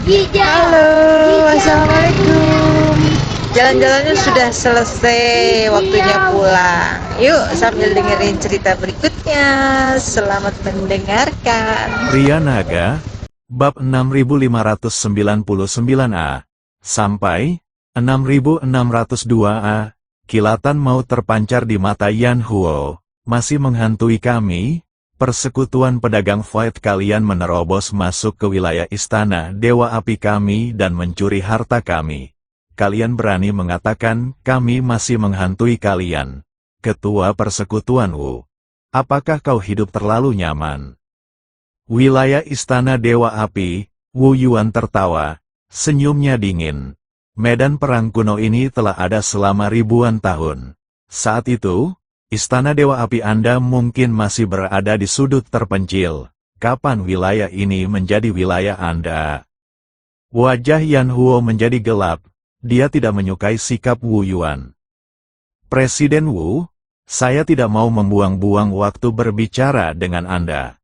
Halo, assalamualaikum. Jalan-jalannya sudah selesai, waktunya pulang. Yuk, sambil dengerin cerita berikutnya. Selamat mendengarkan. Pria Naga, bab 6599a, sampai 6602a, kilatan maut terpancar di mata Yan Huo, masih menghantui kami. Persekutuan pedagang Void kalian menerobos masuk ke wilayah istana Dewa Api kami dan mencuri harta kami. Kalian berani mengatakan kami masih menghantui kalian. Ketua Persekutuan Wu, apakah kau hidup terlalu nyaman? Wilayah istana Dewa Api, Wu Yuan tertawa, senyumnya dingin. Medan perang kuno ini telah ada selama ribuan tahun. Saat itu, Istana Dewa Api Anda mungkin masih berada di sudut terpencil. Kapan wilayah ini menjadi wilayah Anda? Wajah Yan Huo menjadi gelap. Dia tidak menyukai sikap Wu Yuan. Presiden Wu, saya tidak mau membuang-buang waktu berbicara dengan Anda.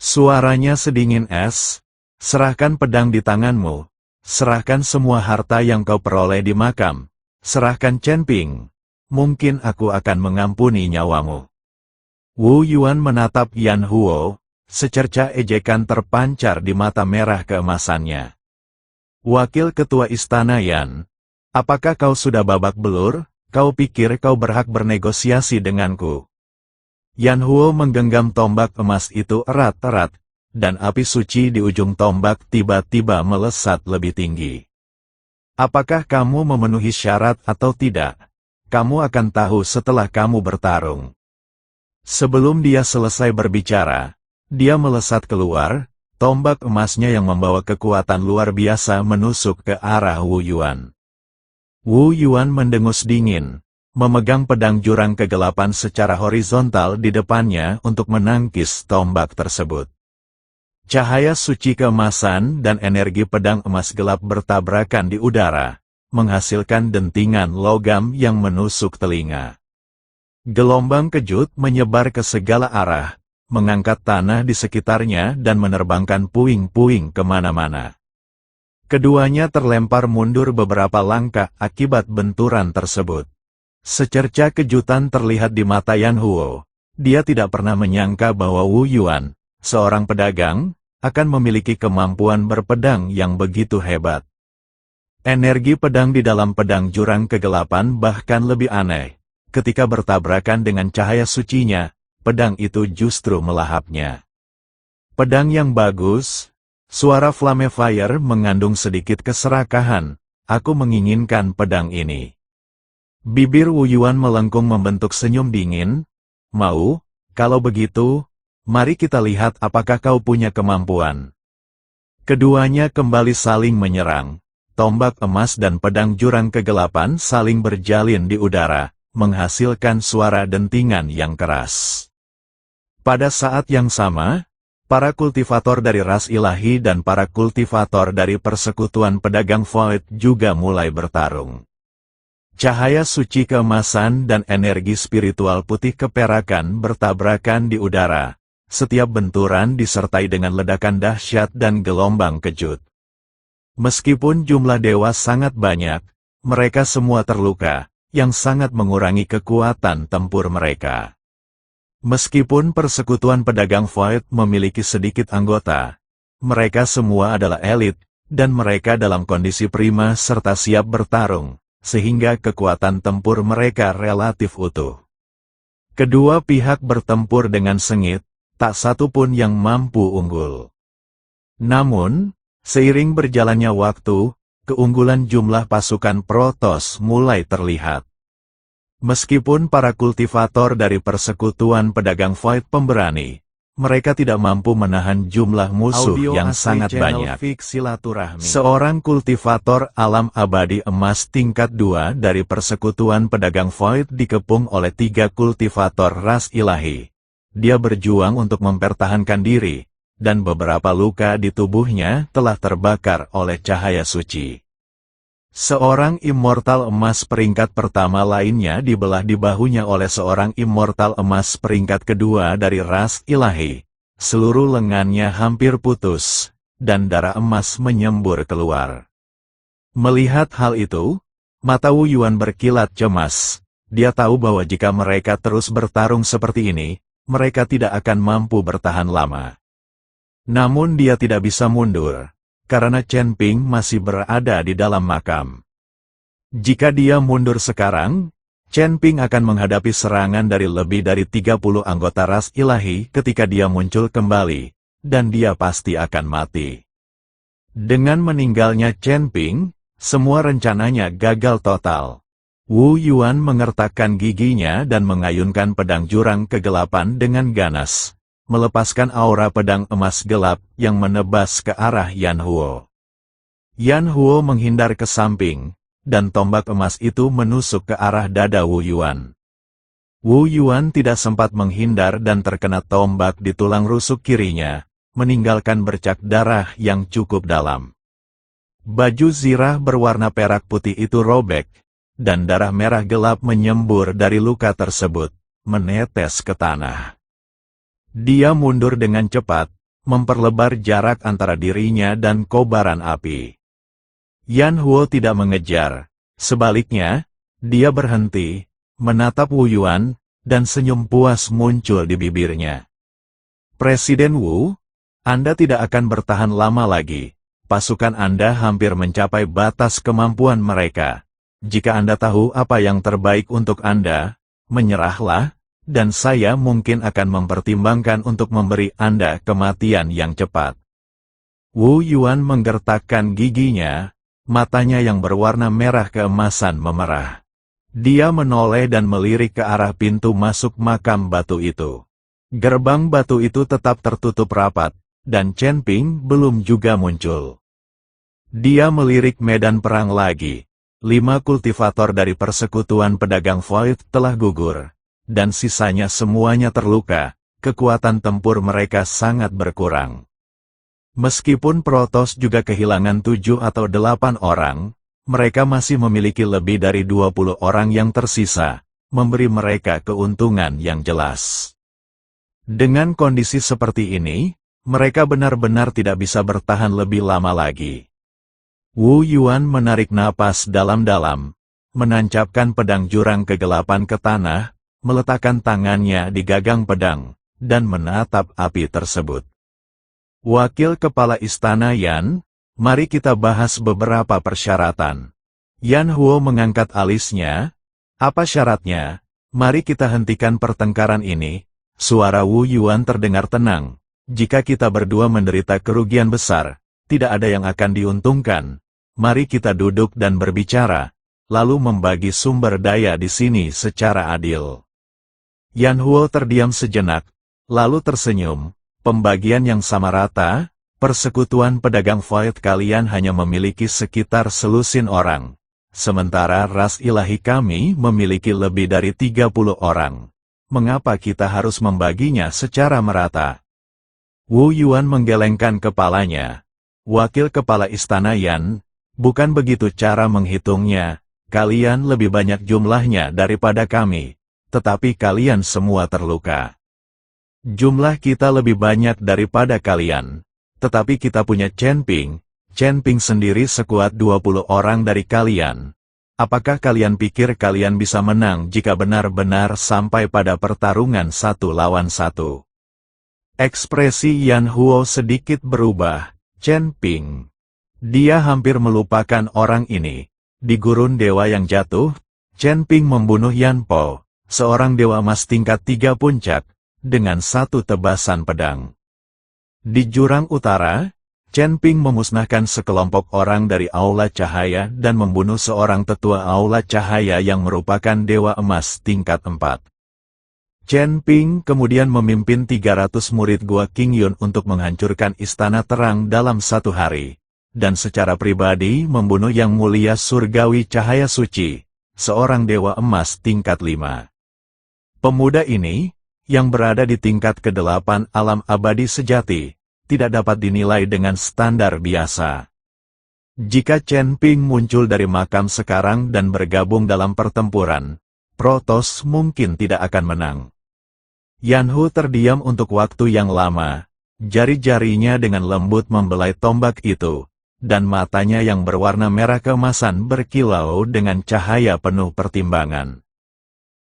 Suaranya sedingin es. Serahkan pedang di tanganmu. Serahkan semua harta yang kau peroleh di makam. Serahkan Chen Ping. Mungkin aku akan mengampuni nyawamu. Wu Yuan menatap Yan Huo, secerca ejekan terpancar di mata merah keemasannya. Wakil Ketua Istana Yan, apakah kau sudah babak belur? Kau pikir kau berhak bernegosiasi denganku? Yan Huo menggenggam tombak emas itu erat-erat, dan api suci di ujung tombak tiba-tiba melesat lebih tinggi. Apakah kamu memenuhi syarat atau tidak? Kamu akan tahu setelah kamu bertarung. Sebelum dia selesai berbicara, dia melesat keluar, tombak emasnya yang membawa kekuatan luar biasa menusuk ke arah Wu Yuan. Wu Yuan mendengus dingin, memegang pedang jurang kegelapan secara horizontal di depannya untuk menangkis tombak tersebut. Cahaya suci keemasan dan energi pedang emas gelap bertabrakan di udara, menghasilkan dentingan logam yang menusuk telinga. Gelombang kejut menyebar ke segala arah, mengangkat tanah di sekitarnya dan menerbangkan puing-puing kemana-mana. Keduanya terlempar mundur beberapa langkah akibat benturan tersebut. Secerca kejutan terlihat di mata Yan Huo. Dia tidak pernah menyangka bahwa Wu Yuan, seorang pedagang, akan memiliki kemampuan berpedang yang begitu hebat. Energi pedang di dalam pedang jurang kegelapan bahkan lebih aneh. Ketika bertabrakan dengan cahaya sucinya, pedang itu justru melahapnya. Pedang yang bagus, suara Flame Fire mengandung sedikit keserakahan. Aku menginginkan pedang ini. Bibir Wu Yuan melengkung membentuk senyum dingin. Mau? Kalau begitu, mari kita lihat apakah kau punya kemampuan. Keduanya kembali saling menyerang. Tombak emas dan pedang jurang kegelapan saling berjalin di udara, menghasilkan suara dentingan yang keras. Pada saat yang sama, para kultivator dari ras ilahi dan para kultivator dari persekutuan pedagang Void juga mulai bertarung. Cahaya suci keemasan dan energi spiritual putih keperakan bertabrakan di udara. Setiap benturan disertai dengan ledakan dahsyat dan gelombang kejut. Meskipun jumlah dewa sangat banyak, mereka semua terluka, yang sangat mengurangi kekuatan tempur mereka. Meskipun persekutuan pedagang Void memiliki sedikit anggota, mereka semua adalah elit, dan mereka dalam kondisi prima serta siap bertarung, sehingga kekuatan tempur mereka relatif utuh. Kedua pihak bertempur dengan sengit, tak satu pun yang mampu unggul. Namun, seiring berjalannya waktu, keunggulan jumlah pasukan Protoss mulai terlihat. Meskipun para kultivator dari persekutuan pedagang Void pemberani, mereka tidak mampu menahan jumlah musuh yang sangat banyak. Seorang kultivator alam abadi emas tingkat 2 dari persekutuan pedagang Void dikepung oleh 3 kultivator ras ilahi. Dia berjuang untuk mempertahankan diri, dan beberapa luka di tubuhnya telah terbakar oleh cahaya suci. Seorang immortal emas peringkat pertama lainnya dibelah di bahunya oleh seorang immortal emas peringkat kedua dari ras ilahi. Seluruh lengannya hampir putus, dan darah emas menyembur keluar. Melihat hal itu, mata Wu Yuan berkilat cemas. Dia tahu bahwa jika mereka terus bertarung seperti ini, mereka tidak akan mampu bertahan lama. Namun dia tidak bisa mundur, karena Chen Ping masih berada di dalam makam. Jika dia mundur sekarang, Chen Ping akan menghadapi serangan dari lebih dari 30 anggota ras ilahi ketika dia muncul kembali, dan dia pasti akan mati. Dengan meninggalnya Chen Ping, semua rencananya gagal total. Wu Yuan mengertakkan giginya dan mengayunkan pedang jurang kegelapan dengan ganas, melepaskan aura pedang emas gelap yang menebas ke arah Yan Huo. Yan Huo menghindar ke samping, dan tombak emas itu menusuk ke arah dada Wu Yuan. Wu Yuan tidak sempat menghindar dan terkena tombak di tulang rusuk kirinya, meninggalkan bercak darah yang cukup dalam. Baju zirah berwarna perak putih itu robek, dan darah merah gelap menyembur dari luka tersebut, menetes ke tanah. Dia mundur dengan cepat, memperlebar jarak antara dirinya dan kobaran api. Yan Huo tidak mengejar, sebaliknya, dia berhenti, menatap Wu Yuan, dan senyum puas muncul di bibirnya. Presiden Wu, Anda tidak akan bertahan lama lagi. Pasukan Anda hampir mencapai batas kemampuan mereka. Jika Anda tahu apa yang terbaik untuk Anda, menyerahlah, dan saya mungkin akan mempertimbangkan untuk memberi Anda kematian yang cepat. Wu Yuan menggertakkan giginya, matanya yang berwarna merah keemasan memerah. Dia menoleh dan melirik ke arah pintu masuk makam batu itu. Gerbang batu itu tetap tertutup rapat, dan Chen Ping belum juga muncul. Dia melirik medan perang lagi. 5 kultivator dari persekutuan pedagang Void telah gugur, dan sisanya semuanya terluka. Kekuatan tempur mereka sangat berkurang. Meskipun Protoss juga kehilangan 7 atau 8 orang, mereka masih memiliki lebih dari 20 orang yang tersisa, memberi mereka keuntungan yang jelas. Dengan kondisi seperti ini, mereka benar-benar tidak bisa bertahan lebih lama lagi. Wu Yuan menarik napas dalam-dalam, menancapkan pedang jurang kegelapan ke tanah, meletakkan tangannya di gagang pedang, dan menatap api tersebut. Wakil Kepala Istana Yan, mari kita bahas beberapa persyaratan. Yan Huo mengangkat alisnya. Apa syaratnya? Mari kita hentikan pertengkaran ini. Suara Wu Yuan terdengar tenang. Jika kita berdua menderita kerugian besar, tidak ada yang akan diuntungkan. Mari kita duduk dan berbicara, lalu membagi sumber daya di sini secara adil. Yan Huo terdiam sejenak, lalu tersenyum. Pembagian yang sama rata, persekutuan pedagang Void kalian hanya memiliki sekitar selusin orang. Sementara ras ilahi kami memiliki lebih dari 30 orang. Mengapa kita harus membaginya secara merata? Wu Yuan menggelengkan kepalanya. Wakil Kepala Istana Yan, bukan begitu cara menghitungnya. Kalian lebih banyak jumlahnya daripada kami, tetapi kalian semua terluka. Jumlah kita lebih banyak daripada kalian, tetapi kita punya Chen Ping. Chen Ping sendiri sekuat 20 orang dari kalian. Apakah kalian pikir kalian bisa menang jika benar-benar sampai pada pertarungan 1 lawan 1? Ekspresi Yan Huo sedikit berubah. Chen Ping. Dia hampir melupakan orang ini. Di gurun dewa yang jatuh, Chen Ping membunuh Yan Po, seorang dewa emas tingkat 3 puncak, dengan 1 tebasan pedang. Di jurang utara, Chen Ping memusnahkan sekelompok orang dari Aula Cahaya dan membunuh seorang tetua Aula Cahaya yang merupakan dewa emas tingkat 4. Chen Ping kemudian memimpin 300 murid Gua Qingyun untuk menghancurkan Istana Terang dalam 1 hari, dan secara pribadi membunuh Yang Mulia Surgawi Cahaya Suci, seorang dewa emas tingkat 5. Pemuda ini, yang berada di tingkat ke-8 alam abadi sejati, tidak dapat dinilai dengan standar biasa. Jika Chen Ping muncul dari makam sekarang dan bergabung dalam pertempuran, Protoss mungkin tidak akan menang. Yan Hu terdiam untuk waktu yang lama, Jari-jarinya dengan lembut membelai tombak itu, dan matanya yang berwarna merah keemasan berkilau dengan cahaya penuh pertimbangan.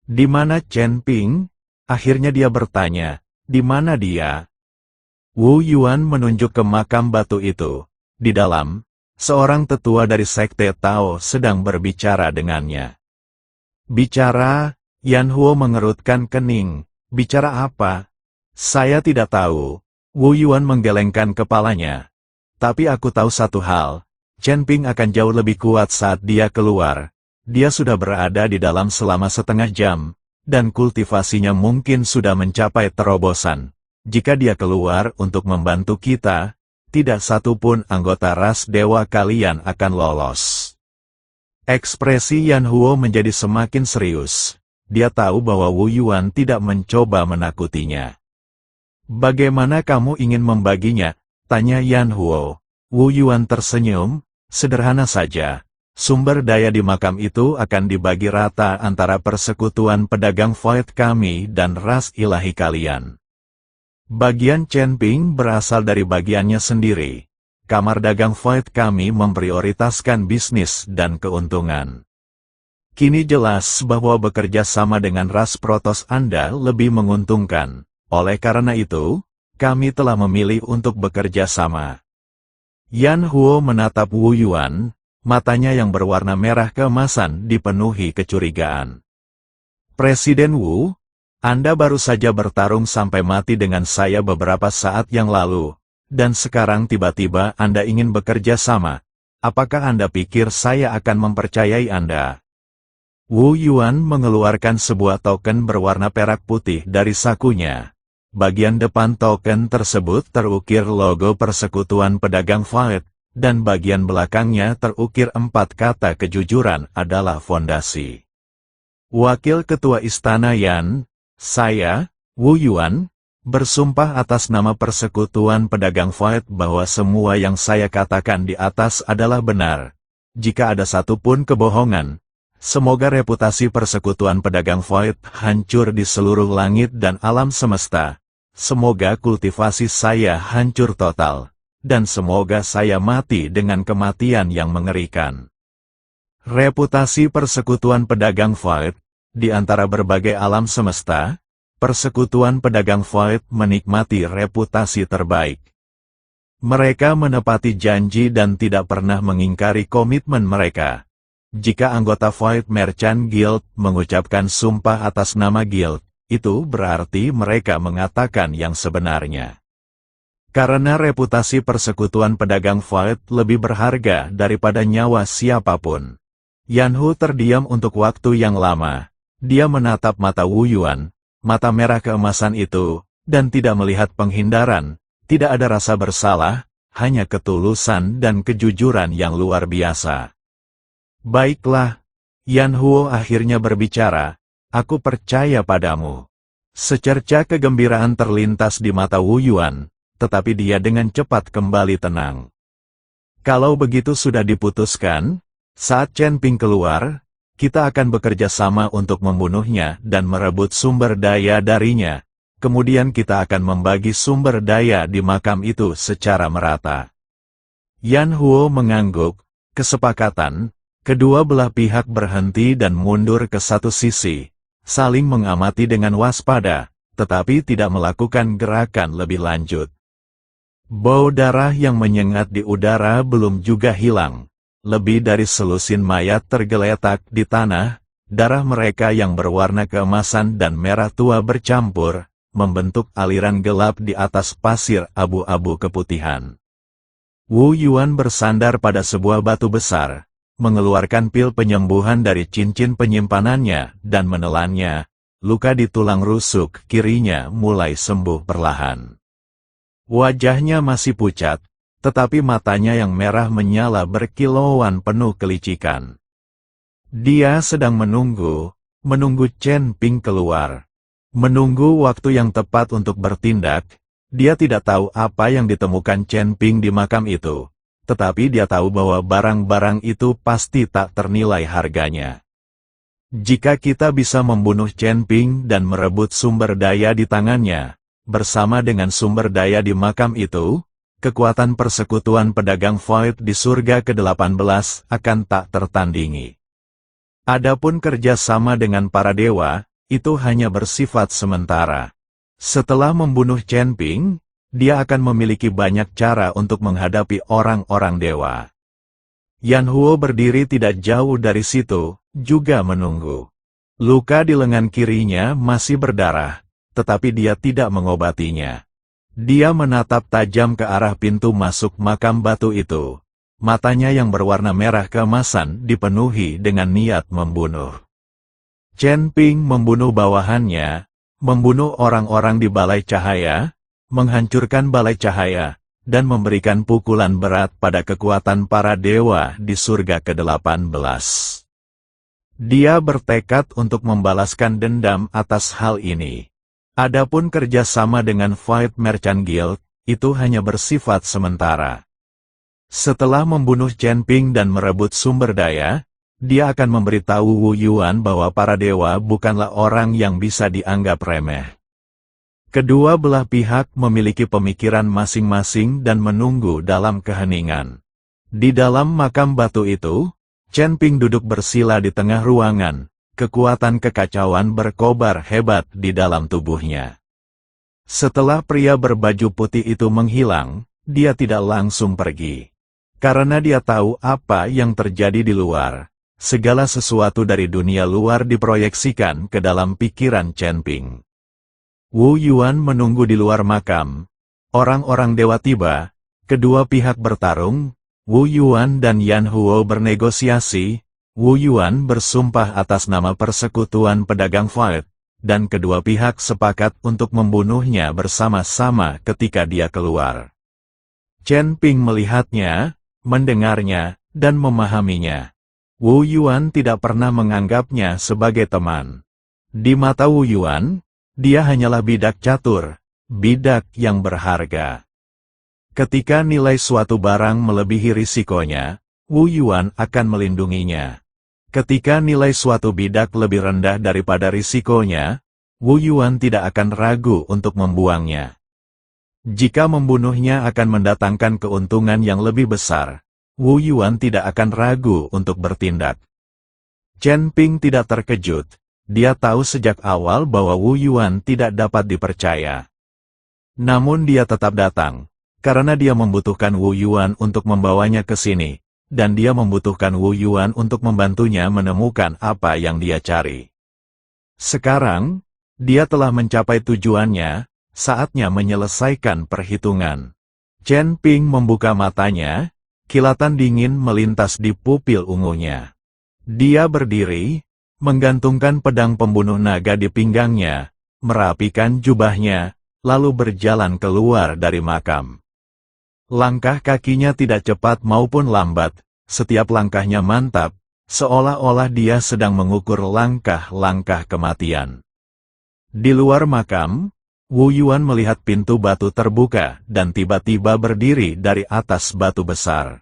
"Di mana Chen Ping?" Akhirnya dia bertanya, "Di mana dia?" Wu Yuan menunjuk ke makam batu itu. Di dalam, seorang tetua dari sekte Tao sedang berbicara dengannya. "Bicara?" Yan Huo mengerutkan kening. "Bicara apa?" "Saya tidak tahu." Wu Yuan menggelengkan kepalanya. "Tapi aku tahu satu hal. Chen Ping akan jauh lebih kuat saat dia keluar. Dia sudah berada di dalam selama setengah jam, dan kultivasinya mungkin sudah mencapai terobosan. Jika dia keluar untuk membantu kita, tidak satu pun anggota ras dewa kalian akan lolos." Ekspresi Yan Huo menjadi semakin serius. Dia tahu bahwa Wu Yuan tidak mencoba menakutinya. "Bagaimana kamu ingin membaginya?" tanya Yan Huo. Wu Yuan tersenyum, "Sederhana saja. Sumber daya di makam itu akan dibagi rata antara persekutuan pedagang Void kami dan ras ilahi kalian. Bagian Chen Ping berasal dari bagiannya sendiri. Kamar dagang Void kami memprioritaskan bisnis dan keuntungan. Kini jelas bahwa bekerja sama dengan ras Protoss Anda lebih menguntungkan. Oleh karena itu, kami telah memilih untuk bekerja sama." Yan Huo menatap Wu Yuan, matanya yang berwarna merah keemasan dipenuhi kecurigaan. "Presiden Wu, Anda baru saja bertarung sampai mati dengan saya beberapa saat yang lalu, dan sekarang tiba-tiba Anda ingin bekerja sama. Apakah Anda pikir saya akan mempercayai Anda?" Wu Yuan mengeluarkan sebuah token berwarna perak putih dari sakunya. Bagian depan token tersebut terukir logo Persekutuan Pedagang Void, dan bagian belakangnya terukir 4 kata kejujuran adalah fondasi. Wakil Ketua Istana Yan, saya, Wu Yuan, bersumpah atas nama Persekutuan Pedagang Void bahwa semua yang saya katakan di atas adalah benar. Jika ada satu pun kebohongan, semoga reputasi Persekutuan Pedagang Void hancur di seluruh langit dan alam semesta. Semoga kultivasi saya hancur total, dan semoga saya mati dengan kematian yang mengerikan. Reputasi Persekutuan Pedagang Void, di antara berbagai alam semesta, Persekutuan Pedagang Void menikmati reputasi terbaik. Mereka menepati janji dan tidak pernah mengingkari komitmen mereka. Jika anggota Void Merchant Guild mengucapkan sumpah atas nama Guild, itu berarti mereka mengatakan yang sebenarnya. Karena reputasi Persekutuan Pedagang Void lebih berharga daripada nyawa siapapun. Yan Hu terdiam untuk waktu yang lama. Dia menatap mata Wu Yuan, mata merah keemasan itu, dan tidak melihat penghindaran, tidak ada rasa bersalah, hanya ketulusan dan kejujuran yang luar biasa. "Baiklah," Yan Huo akhirnya berbicara, "aku percaya padamu." Secerca kegembiraan terlintas di mata Wu Yuan, tetapi dia dengan cepat kembali tenang. "Kalau begitu sudah diputuskan, saat Chen Ping keluar, kita akan bekerja sama untuk membunuhnya dan merebut sumber daya darinya. Kemudian kita akan membagi sumber daya di makam itu secara merata." Yan Huo mengangguk. Kesepakatan. Kedua belah pihak berhenti dan mundur ke satu sisi, saling mengamati dengan waspada, tetapi tidak melakukan gerakan lebih lanjut. Bau darah yang menyengat di udara belum juga hilang. Lebih dari selusin mayat tergeletak di tanah, darah mereka yang berwarna keemasan dan merah tua bercampur, membentuk aliran gelap di atas pasir abu-abu keputihan. Wu Yuan bersandar pada sebuah batu besar, mengeluarkan pil penyembuhan dari cincin penyimpanannya dan menelannya. Luka di tulang rusuk kirinya mulai sembuh perlahan. Wajahnya masih pucat, tetapi matanya yang merah menyala berkilauan penuh kelicikan. Dia sedang menunggu Chen Ping keluar. Menunggu waktu yang tepat untuk bertindak. Dia tidak tahu apa yang ditemukan Chen Ping di makam itu, tetapi dia tahu bahwa barang-barang itu pasti tak ternilai harganya. Jika kita bisa membunuh Chen Ping dan merebut sumber daya di tangannya, bersama dengan sumber daya di makam itu, kekuatan persekutuan pedagang Void di surga ke-18 akan tak tertandingi. Adapun kerjasama dengan para dewa, itu hanya bersifat sementara. Setelah membunuh Chen Ping, dia akan memiliki banyak cara untuk menghadapi orang-orang dewa. Yan Huo berdiri tidak jauh dari situ, juga menunggu. Luka di lengan kirinya masih berdarah, tetapi dia tidak mengobatinya. Dia menatap tajam ke arah pintu masuk makam batu itu. Matanya yang berwarna merah keemasan dipenuhi dengan niat membunuh. Chen Ping membunuh bawahannya, membunuh orang-orang di balai cahaya, menghancurkan balai cahaya, dan memberikan pukulan berat pada kekuatan para dewa di surga ke-18. Dia bertekad untuk membalaskan dendam atas hal ini. Adapun kerjasama dengan Void Merchant Guild, itu hanya bersifat sementara. Setelah membunuh Chen Ping dan merebut sumber daya, dia akan memberitahu Wu Yuan bahwa para dewa bukanlah orang yang bisa dianggap remeh. Kedua belah pihak memiliki pemikiran masing-masing dan menunggu dalam keheningan. Di dalam makam batu itu, Chen Ping duduk bersila di tengah ruangan, kekuatan kekacauan berkobar hebat di dalam tubuhnya. Setelah pria berbaju putih itu menghilang, dia tidak langsung pergi. Karena dia tahu apa yang terjadi di luar, segala sesuatu dari dunia luar diproyeksikan ke dalam pikiran Chen Ping. Wu Yuan menunggu di luar makam. Orang-orang dewa tiba, kedua pihak bertarung, Wu Yuan dan Yan Huo bernegosiasi, Wu Yuan bersumpah atas nama persekutuan pedagang Void, dan kedua pihak sepakat untuk membunuhnya bersama-sama ketika dia keluar. Chen Ping melihatnya, mendengarnya, dan memahaminya. Wu Yuan tidak pernah menganggapnya sebagai teman. Di mata Wu Yuan, dia hanyalah bidak catur, bidak yang berharga. Ketika nilai suatu barang melebihi risikonya, Wu Yuan akan melindunginya. Ketika nilai suatu bidak lebih rendah daripada risikonya, Wu Yuan tidak akan ragu untuk membuangnya. Jika membunuhnya akan mendatangkan keuntungan yang lebih besar, Wu Yuan tidak akan ragu untuk bertindak. Chen Ping tidak terkejut, dia tahu sejak awal bahwa Wu Yuan tidak dapat dipercaya. Namun dia tetap datang, karena dia membutuhkan Wu Yuan untuk membawanya ke sini, dan dia membutuhkan Wu Yuan untuk membantunya menemukan apa yang dia cari. Sekarang, dia telah mencapai tujuannya, saatnya menyelesaikan perhitungan. Chen Ping membuka matanya, kilatan dingin melintas di pupil ungunya. Dia berdiri, menggantungkan pedang pembunuh naga di pinggangnya, merapikan jubahnya, lalu berjalan keluar dari makam. Langkah kakinya tidak cepat maupun lambat, setiap langkahnya mantap, seolah-olah dia sedang mengukur langkah-langkah kematian. Di luar makam, Wu Yuan melihat pintu batu terbuka dan tiba-tiba berdiri dari atas batu besar.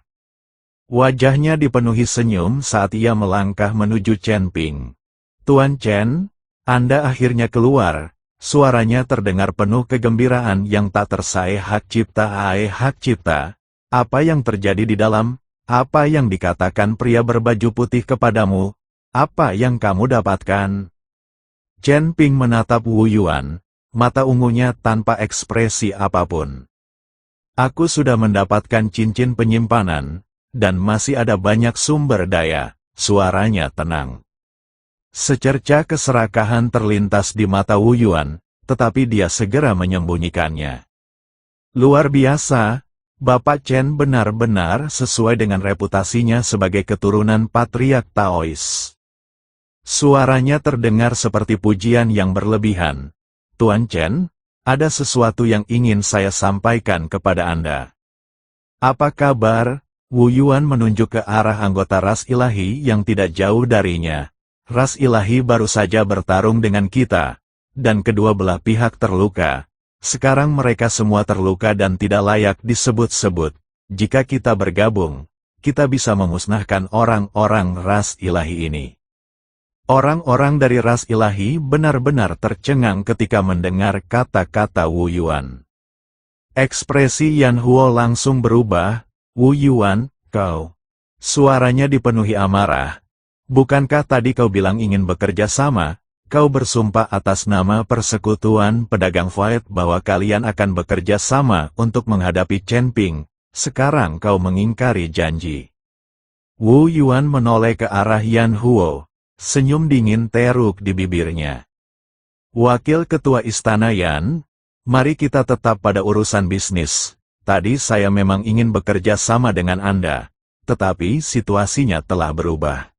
Wajahnya dipenuhi senyum saat ia melangkah menuju Chen Ping. "Tuan Chen, Anda akhirnya keluar," suaranya terdengar penuh kegembiraan yang tak tersaih. "Hak cipta, hak cipta. Apa yang terjadi di dalam? Apa yang dikatakan pria berbaju putih kepadamu? Apa yang kamu dapatkan?" Chen Ping menatap Wu Yuan, mata ungunya tanpa ekspresi apapun. "Aku sudah mendapatkan cincin penyimpanan, dan masih ada banyak sumber daya," suaranya tenang. Secerca keserakahan terlintas di mata Wu Yuan, tetapi dia segera menyembunyikannya. "Luar biasa, Bapak Chen benar-benar sesuai dengan reputasinya sebagai keturunan patriark Taois." Suaranya terdengar seperti pujian yang berlebihan. "Tuan Chen, ada sesuatu yang ingin saya sampaikan kepada Anda." "Apa kabar?" Wu Yuan menunjuk ke arah anggota ras ilahi yang tidak jauh darinya. "Ras ilahi baru saja bertarung dengan kita, dan kedua belah pihak terluka. Sekarang mereka semua terluka dan tidak layak disebut-sebut. Jika kita bergabung, kita bisa memusnahkan orang-orang ras ilahi ini." Orang-orang dari ras ilahi benar-benar tercengang ketika mendengar kata-kata Wu Yuan. Ekspresi Yan Huo langsung berubah. Wu Yuan, kau. Suaranya dipenuhi amarah. Bukankah tadi kau bilang ingin bekerja sama? Kau bersumpah atas nama Persekutuan Pedagang Void bahwa kalian akan bekerja sama untuk menghadapi Chen Ping. Sekarang kau mengingkari janji. Wu Yuan menoleh ke arah Yan Huo. Senyum dingin teruk di bibirnya. Wakil Ketua Istana Yan, mari kita tetap pada urusan bisnis. Tadi saya memang ingin bekerja sama dengan Anda, tetapi situasinya telah berubah.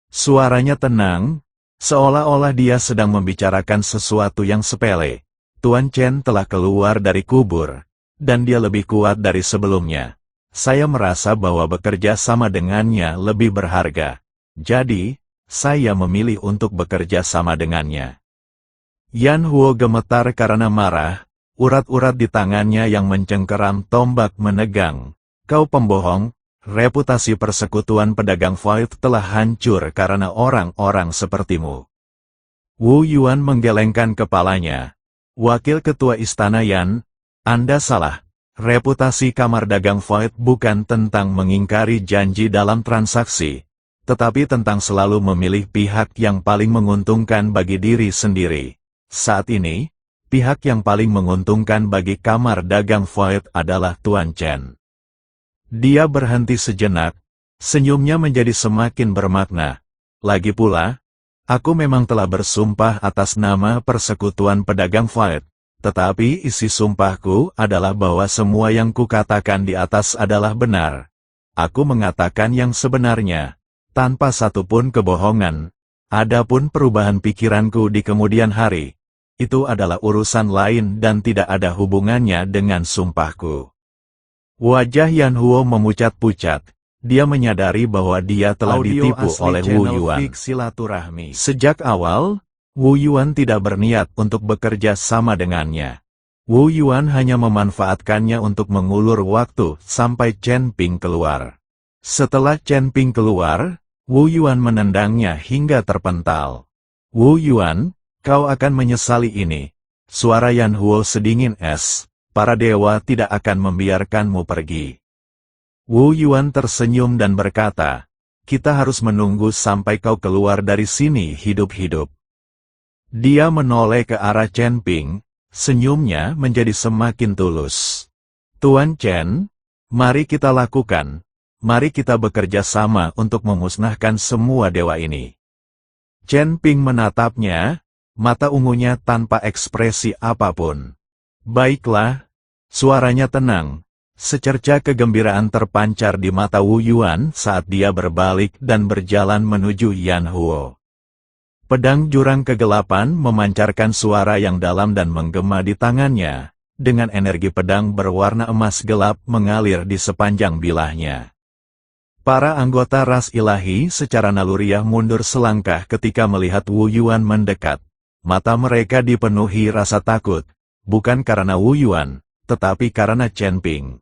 Suaranya tenang, seolah-olah dia sedang membicarakan sesuatu yang sepele. Tuan Chen telah keluar dari kubur, dan dia lebih kuat dari sebelumnya. Saya merasa bahwa bekerja sama dengannya lebih berharga. Jadi, saya memilih untuk bekerja sama dengannya. Yan Huo gemetar karena marah, urat-urat di tangannya yang mencengkeram tombak menegang. Kau pembohong, reputasi Persekutuan Pedagang Void telah hancur karena orang-orang sepertimu. Wu Yuan menggelengkan kepalanya. Wakil Ketua Istana Yan, Anda salah. Reputasi Kamar Dagang Void bukan tentang mengingkari janji dalam transaksi, tetapi tentang selalu memilih pihak yang paling menguntungkan bagi diri sendiri. Saat ini, pihak yang paling menguntungkan bagi Kamar Dagang Void adalah Tuan Chen. Dia berhenti sejenak, senyumnya menjadi semakin bermakna. Lagi pula, aku memang telah bersumpah atas nama Persekutuan Pedagang Void, tetapi isi sumpahku adalah bahwa semua yang kukatakan di atas adalah benar. Aku mengatakan yang sebenarnya, tanpa satupun kebohongan. Adapun perubahan pikiranku di kemudian hari, itu adalah urusan lain dan tidak ada hubungannya dengan sumpahku. Wajah Yan Huo memucat-pucat. Dia menyadari bahwa dia telah ditipu oleh Wu Yuan. Sejak awal, Wu Yuan tidak berniat untuk bekerja sama dengannya. Wu Yuan hanya memanfaatkannya untuk mengulur waktu sampai Chen Ping keluar. Setelah Chen Ping keluar, Wu Yuan menendangnya hingga terpental. Wu Yuan, kau akan menyesali ini. Suara Yan Huo sedingin es. Para dewa tidak akan membiarkanmu pergi. Wu Yuan tersenyum dan berkata, kita harus menunggu sampai kau keluar dari sini hidup-hidup. Dia menoleh ke arah Chen Ping, senyumnya menjadi semakin tulus. Tuan Chen, mari kita lakukan. Mari kita bekerja sama untuk memusnahkan semua dewa ini. Chen Ping menatapnya, mata ungunya tanpa ekspresi apapun. Baiklah, suaranya tenang. Secerca kegembiraan terpancar di mata Wu Yuan saat dia berbalik dan berjalan menuju Yan Huo. Pedang jurang kegelapan memancarkan suara yang dalam dan menggema di tangannya. Dengan energi pedang berwarna emas gelap mengalir di sepanjang bilahnya. Para anggota ras ilahi secara naluriah mundur selangkah ketika melihat Wu Yuan mendekat. Mata mereka dipenuhi rasa takut, bukan karena Wu Yuan, tetapi karena Chen Ping.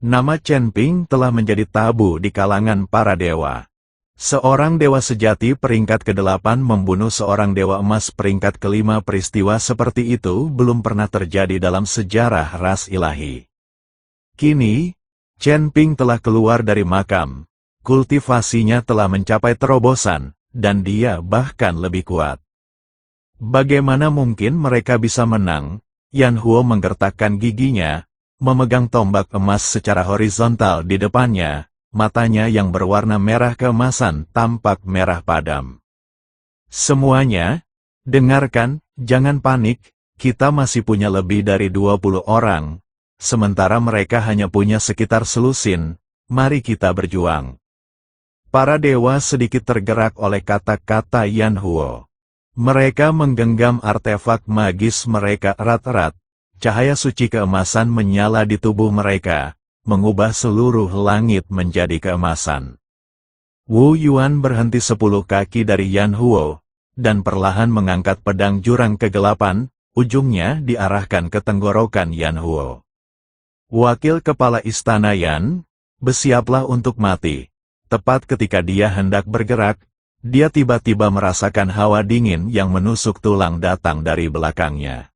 Nama Chen Ping telah menjadi tabu di kalangan para dewa. Seorang dewa sejati peringkat ke-8 membunuh seorang dewa emas peringkat ke-5. Peristiwa seperti itu belum pernah terjadi dalam sejarah ras ilahi. Kini, Chen Ping telah keluar dari makam. Kultivasinya telah mencapai terobosan, dan dia bahkan lebih kuat. Bagaimana mungkin mereka bisa menang? Yan Huo menggertakkan giginya, memegang tombak emas secara horizontal di depannya, matanya yang berwarna merah keemasan tampak merah padam. Semuanya, dengarkan, jangan panik, kita masih punya lebih dari 20 orang. Sementara mereka hanya punya sekitar selusin, mari kita berjuang. Para dewa sedikit tergerak oleh kata-kata Yan Huo. Mereka menggenggam artefak magis mereka erat-erat. Cahaya suci keemasan menyala di tubuh mereka, mengubah seluruh langit menjadi keemasan. Wu Yuan berhenti 10 kaki dari Yan Huo, dan perlahan mengangkat pedang jurang kegelapan, ujungnya diarahkan ke tenggorokan Yan Huo. Wakil Kepala Istana Yan, bersiaplah untuk mati. Tepat ketika dia hendak bergerak, Dia tiba-tiba merasakan hawa dingin yang menusuk tulang datang dari belakangnya.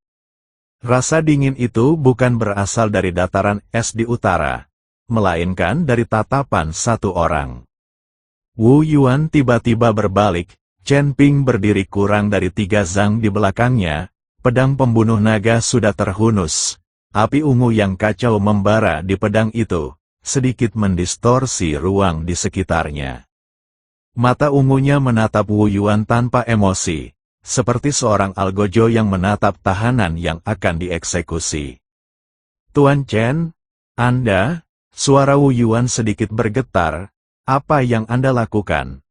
Rasa dingin itu bukan berasal dari dataran es di utara, melainkan dari tatapan satu orang. Wu Yuan tiba-tiba berbalik, Chen Ping berdiri kurang dari 3 zang di belakangnya, pedang pembunuh naga sudah terhunus. Api ungu yang kacau membara di pedang itu, sedikit mendistorsi ruang di sekitarnya. Mata ungunya menatap Wu Yuan tanpa emosi, seperti seorang algojo yang menatap tahanan yang akan dieksekusi. Tuan Chen, Anda, suara Wu Yuan sedikit bergetar, apa yang Anda lakukan?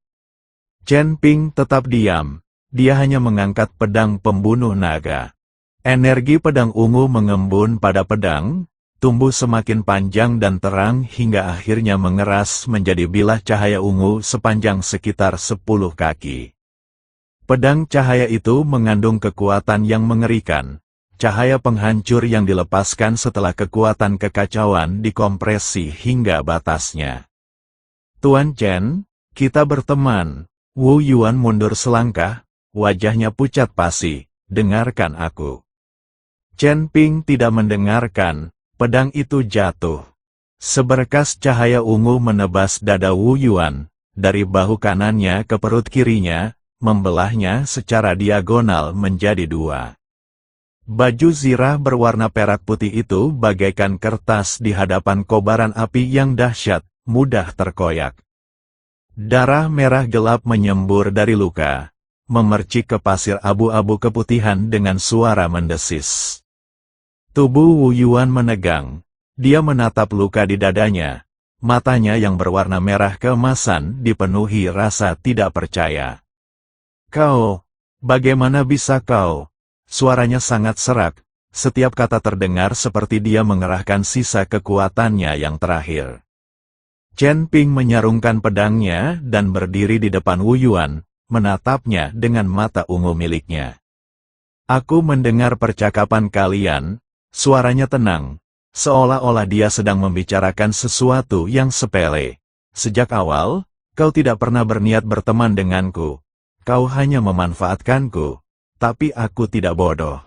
Chen Ping tetap diam, dia hanya mengangkat pedang pembunuh naga. Energi pedang ungu mengembun pada pedang, tumbuh semakin panjang dan terang hingga akhirnya mengeras menjadi bilah cahaya ungu sepanjang sekitar 10 kaki. Pedang cahaya itu mengandung kekuatan yang mengerikan, cahaya penghancur yang dilepaskan setelah kekuatan kekacauan dikompresi hingga batasnya. Tuan Chen, kita berteman. Wu Yuan mundur selangkah, wajahnya pucat pasi, dengarkan aku. Chen Ping tidak mendengarkan. Pedang itu jatuh. Seberkas cahaya ungu menebas dada Wu Yuan, dari bahu kanannya ke perut kirinya, membelahnya secara diagonal menjadi 2. Baju zirah berwarna perak putih itu bagaikan kertas di hadapan kobaran api yang dahsyat, mudah terkoyak. Darah merah gelap menyembur dari luka, memercik ke pasir abu-abu keputihan dengan suara mendesis. Tubuh Wu Yuan menegang. Dia menatap luka di dadanya. Matanya yang berwarna merah keemasan dipenuhi rasa tidak percaya. Kau, bagaimana bisa kau? Suaranya sangat serak. Setiap kata terdengar seperti dia mengerahkan sisa kekuatannya yang terakhir. Chen Ping menyarungkan pedangnya dan berdiri di depan Wu Yuan, menatapnya dengan mata ungu miliknya. Aku mendengar percakapan kalian. Suaranya tenang, seolah-olah dia sedang membicarakan sesuatu yang sepele. Sejak awal, kau tidak pernah berniat berteman denganku. Kau hanya memanfaatkanku, tapi aku tidak bodoh.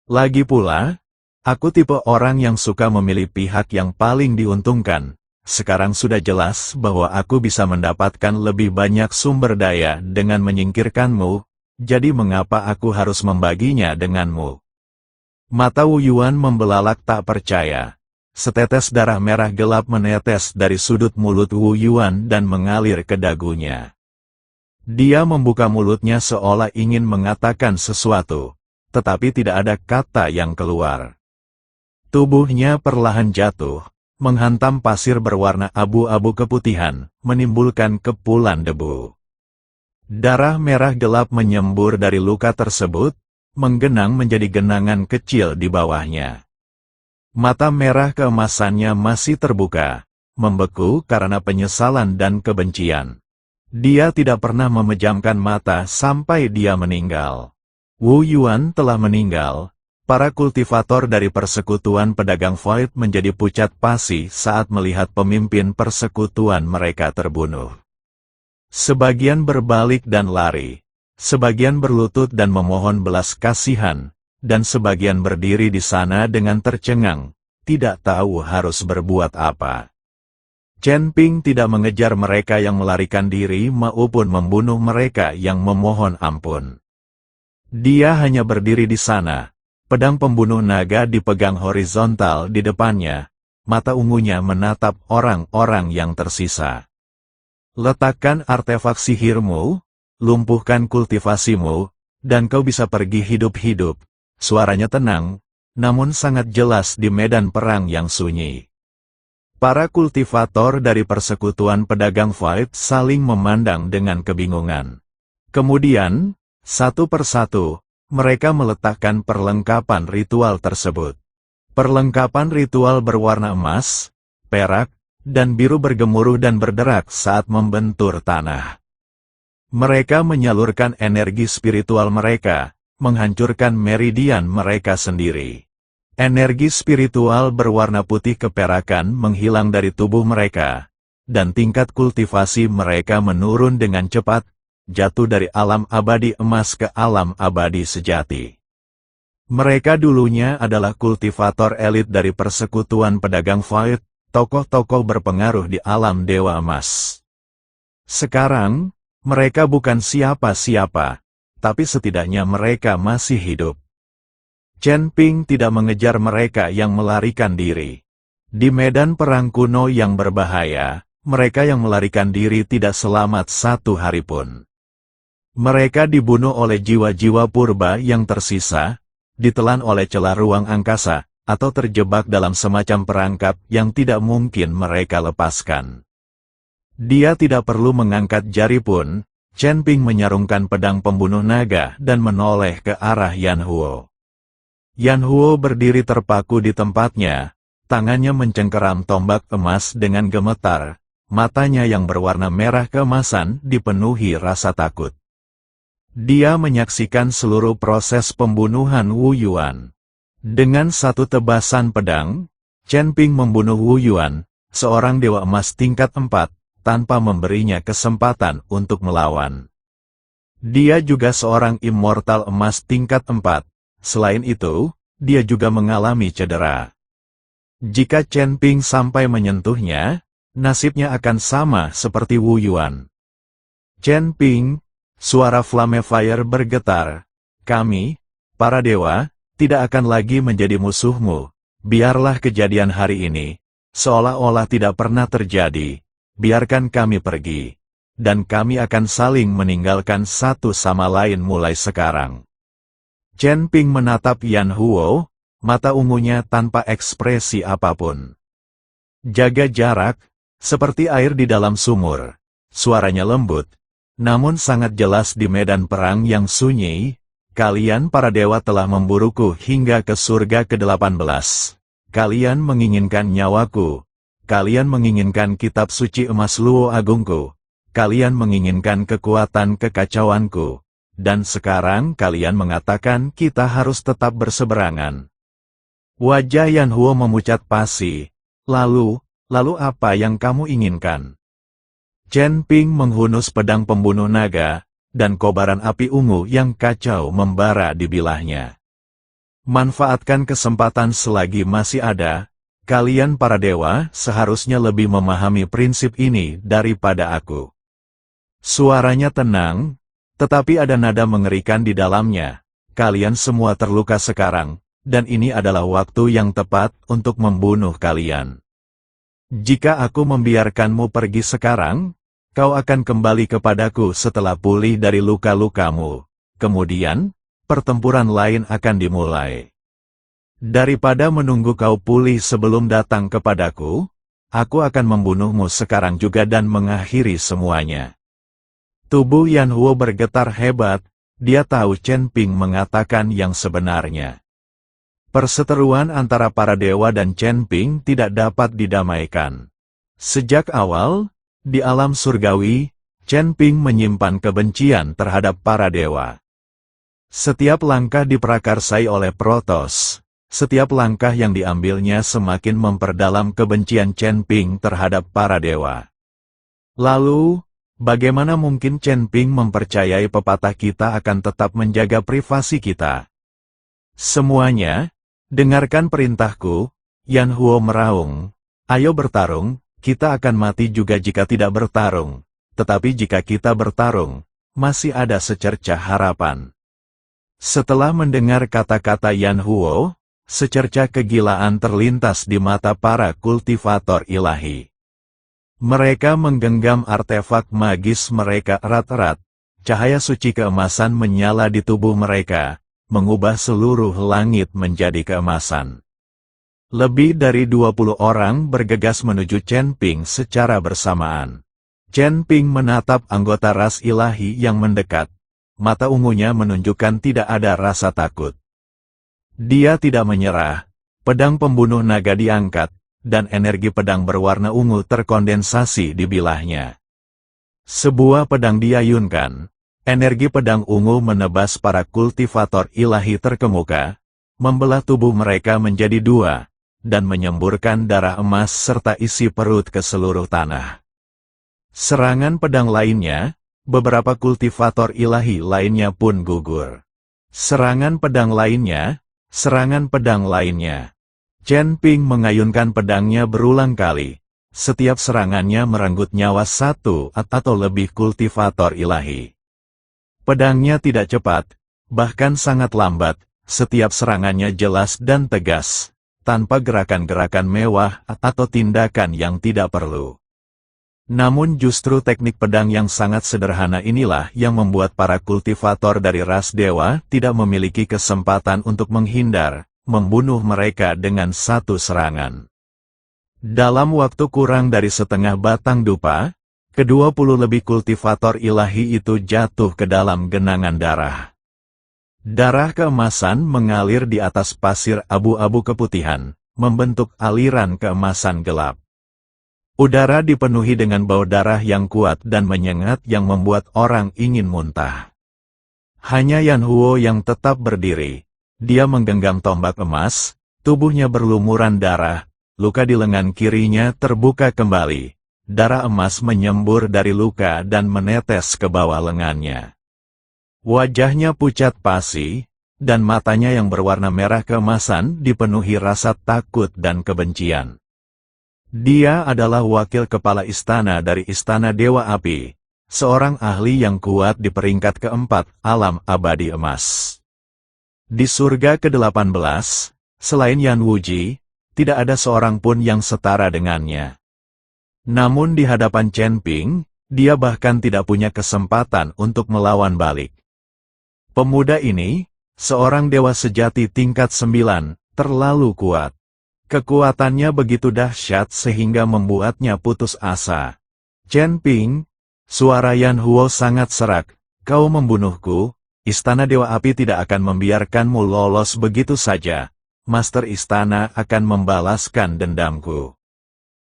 Lagi pula, aku tipe orang yang suka memilih pihak yang paling diuntungkan. Sekarang sudah jelas bahwa aku bisa mendapatkan lebih banyak sumber daya dengan menyingkirkanmu, jadi mengapa aku harus membaginya denganmu? Mata Wu Yuan membelalak tak percaya. Setetes darah merah gelap menetes dari sudut mulut Wu Yuan dan mengalir ke dagunya. Dia membuka mulutnya seolah ingin mengatakan sesuatu, tetapi tidak ada kata yang keluar. Tubuhnya perlahan jatuh, menghantam pasir berwarna abu-abu keputihan, menimbulkan kepulan debu. Darah merah gelap menyembur dari luka tersebut, menggenang menjadi genangan kecil di bawahnya. Mata merah keemasannya masih terbuka, membeku karena penyesalan dan kebencian. Dia tidak pernah memejamkan mata sampai dia meninggal. Wu Yuan telah meninggal. Para kultivator dari persekutuan pedagang Void menjadi pucat pasi saat melihat pemimpin persekutuan mereka terbunuh. Sebagian berbalik dan lari. Sebagian berlutut dan memohon belas kasihan, dan sebagian berdiri di sana dengan tercengang, tidak tahu harus berbuat apa. Chen Ping tidak mengejar mereka yang melarikan diri maupun membunuh mereka yang memohon ampun. Dia hanya berdiri di sana, pedang pembunuh naga dipegang horizontal di depannya, mata ungunya menatap orang-orang yang tersisa. Letakkan artefak sihirmu, lumpuhkan kultivasimu, dan kau bisa pergi hidup-hidup. Suaranya tenang, namun sangat jelas di medan perang yang sunyi. Para kultivator dari persekutuan pedagang Void saling memandang dengan kebingungan. Kemudian, satu persatu, mereka meletakkan perlengkapan ritual tersebut. Perlengkapan ritual berwarna emas, perak, dan biru bergemuruh dan berderak saat membentur tanah. Mereka menyalurkan energi spiritual mereka, menghancurkan meridian mereka sendiri. Energi spiritual berwarna putih keperakan menghilang dari tubuh mereka, dan tingkat kultivasi mereka menurun dengan cepat, jatuh dari alam abadi emas ke alam abadi sejati. Mereka dulunya adalah kultivator elit dari persekutuan pedagang void, tokoh-tokoh berpengaruh di alam dewa emas. Sekarang, mereka bukan siapa-siapa, tapi setidaknya mereka masih hidup. Chen Ping tidak mengejar mereka yang melarikan diri. Di medan perang kuno yang berbahaya, mereka yang melarikan diri tidak selamat satu hari pun. Mereka dibunuh oleh jiwa-jiwa purba yang tersisa, ditelan oleh celah ruang angkasa, atau terjebak dalam semacam perangkap yang tidak mungkin mereka lepaskan. Dia tidak perlu mengangkat jari pun, Chen Ping menyarungkan pedang pembunuh naga dan menoleh ke arah Yan Huo. Yan Huo berdiri terpaku di tempatnya, tangannya mencengkeram tombak emas dengan gemetar, matanya yang berwarna merah keemasan dipenuhi rasa takut. Dia menyaksikan seluruh proses pembunuhan Wu Yuan. Dengan satu tebasan pedang, Chen Ping membunuh Wu Yuan, seorang dewa emas tingkat 4, tanpa memberinya kesempatan untuk melawan. Dia juga seorang immortal emas tingkat 4. Selain itu, dia juga mengalami cedera. Jika Chen Ping sampai menyentuhnya, nasibnya akan sama seperti Wu Yuan. Chen Ping, suara Flame Fire bergetar. Kami, para dewa, tidak akan lagi menjadi musuhmu. Biarlah kejadian hari ini, seolah-olah tidak pernah terjadi. Biarkan kami pergi. Dan kami akan saling meninggalkan satu sama lain mulai sekarang. Chen Ping menatap Yan Huo, mata ungunya tanpa ekspresi apapun. Jaga jarak, seperti air di dalam sumur. Suaranya lembut, namun sangat jelas di medan perang yang sunyi. Kalian para dewa telah memburuku hingga ke surga ke-18. Kalian menginginkan nyawaku. Kalian menginginkan kitab suci emas Luo Agungku. Kalian menginginkan kekuatan kekacauanku. Dan sekarang kalian mengatakan kita harus tetap berseberangan. Wajah Yan Huo memucat pasi. Lalu apa yang kamu inginkan? Chen Ping menghunus pedang pembunuh naga, dan kobaran api ungu yang kacau membara di bilahnya. Manfaatkan kesempatan selagi masih ada. Kalian para dewa seharusnya lebih memahami prinsip ini daripada aku. Suaranya tenang, tetapi ada nada mengerikan di dalamnya. Kalian semua terluka sekarang, dan ini adalah waktu yang tepat untuk membunuh kalian. Jika aku membiarkanmu pergi sekarang, kau akan kembali kepadaku setelah pulih dari luka-lukamu. Kemudian, pertempuran lain akan dimulai. Daripada menunggu kau pulih sebelum datang kepadaku, aku akan membunuhmu sekarang juga dan mengakhiri semuanya. Tubuh Yan Huo bergetar hebat, dia tahu Chen Ping mengatakan yang sebenarnya. Perseteruan antara para dewa dan Chen Ping tidak dapat didamaikan. Sejak awal, di alam surgawi, Chen Ping menyimpan kebencian terhadap para dewa. Setiap langkah diprakarsai oleh Protoss, setiap langkah yang diambilnya semakin memperdalam kebencian Chen Ping terhadap para dewa. Lalu, bagaimana mungkin Chen Ping mempercayai pepatah kita akan tetap menjaga privasi kita? Semuanya, dengarkan perintahku, Yan Huo meraung. Ayo bertarung, kita akan mati juga jika tidak bertarung. Tetapi jika kita bertarung, masih ada secercah harapan. Setelah mendengar kata-kata Yan Huo, secercah kegilaan terlintas di mata para kultivator ilahi. Mereka menggenggam artefak magis mereka erat-erat. Cahaya suci keemasan menyala di tubuh mereka, mengubah seluruh langit menjadi keemasan. Lebih dari 20 orang bergegas menuju Chen Ping secara bersamaan. Chen Ping menatap anggota ras ilahi yang mendekat. Mata ungunya menunjukkan tidak ada rasa takut. Dia tidak menyerah. Pedang pembunuh naga diangkat, dan energi pedang berwarna ungu terkondensasi di bilahnya. Sebuah pedang diayunkan. Energi pedang ungu menebas para kultivator ilahi terkemuka, membelah tubuh mereka menjadi dua, dan menyemburkan darah emas serta isi perut ke seluruh tanah. Serangan pedang lainnya, beberapa kultivator ilahi lainnya pun gugur. Serangan pedang lainnya, serangan pedang lainnya. Chen Ping mengayunkan pedangnya berulang kali. Setiap serangannya merenggut nyawa satu atau lebih kultivator ilahi. Pedangnya tidak cepat, bahkan sangat lambat, setiap serangannya jelas dan tegas, tanpa gerakan-gerakan mewah atau tindakan yang tidak perlu. Namun justru teknik pedang yang sangat sederhana inilah yang membuat para kultivator dari ras dewa tidak memiliki kesempatan untuk menghindar, membunuh mereka dengan satu serangan. Dalam waktu kurang dari setengah batang dupa, ke-20 lebih kultivator ilahi itu jatuh ke dalam genangan darah. Darah keemasan mengalir di atas pasir abu-abu keputihan, membentuk aliran keemasan gelap. Udara dipenuhi dengan bau darah yang kuat dan menyengat yang membuat orang ingin muntah. Hanya Yan Huo yang tetap berdiri. Dia menggenggam tombak emas, tubuhnya berlumuran darah, luka di lengan kirinya terbuka kembali. Darah emas menyembur dari luka dan menetes ke bawah lengannya. Wajahnya pucat pasi, dan matanya yang berwarna merah keemasan dipenuhi rasa takut dan kebencian. Dia adalah wakil kepala istana dari Istana Dewa Api, seorang ahli yang kuat di peringkat keempat alam abadi emas. Di surga ke-18, selain Yan Wuji, tidak ada seorang pun yang setara dengannya. Namun di hadapan Chen Ping, dia bahkan tidak punya kesempatan untuk melawan balik. Pemuda ini, seorang dewa sejati tingkat 9, terlalu kuat. Kekuatannya begitu dahsyat sehingga membuatnya putus asa. Chen Ping, suara Yan Huo sangat serak, kau membunuhku, Istana Dewa Api tidak akan membiarkanmu lolos begitu saja. Master Istana akan membalaskan dendamku.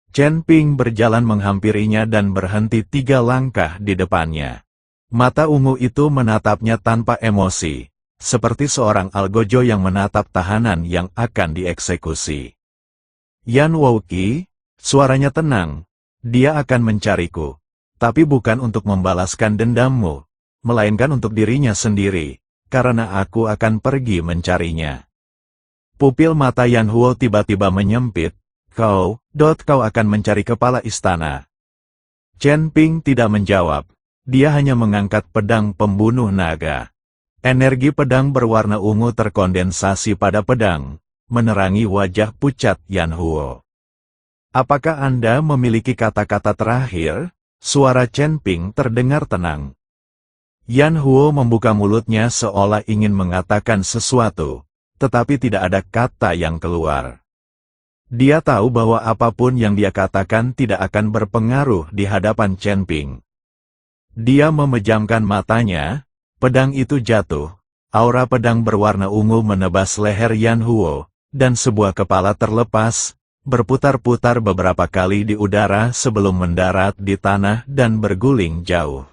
Chen Ping berjalan menghampirinya dan berhenti 3 langkah di depannya. Mata ungu itu menatapnya tanpa emosi, seperti seorang algojo yang menatap tahanan yang akan dieksekusi. Yan Wouqi, suaranya tenang, dia akan mencariku, tapi bukan untuk membalaskan dendammu, melainkan untuk dirinya sendiri, karena aku akan pergi mencarinya. Pupil mata Yan Huo tiba-tiba menyempit, kau akan mencari kepala istana. Chen Ping tidak menjawab, dia hanya mengangkat pedang pembunuh naga. Energi pedang berwarna ungu terkondensasi pada pedang, menerangi wajah pucat Yan Huo. Apakah Anda memiliki kata-kata terakhir? Suara Chen Ping terdengar tenang. Yan Huo membuka mulutnya seolah ingin mengatakan sesuatu, tetapi tidak ada kata yang keluar. Dia tahu bahwa apapun yang dia katakan tidak akan berpengaruh di hadapan Chen Ping. Dia memejamkan matanya, pedang itu jatuh, aura pedang berwarna ungu menebas leher Yan Huo, dan sebuah kepala terlepas, berputar-putar beberapa kali di udara sebelum mendarat di tanah dan berguling jauh.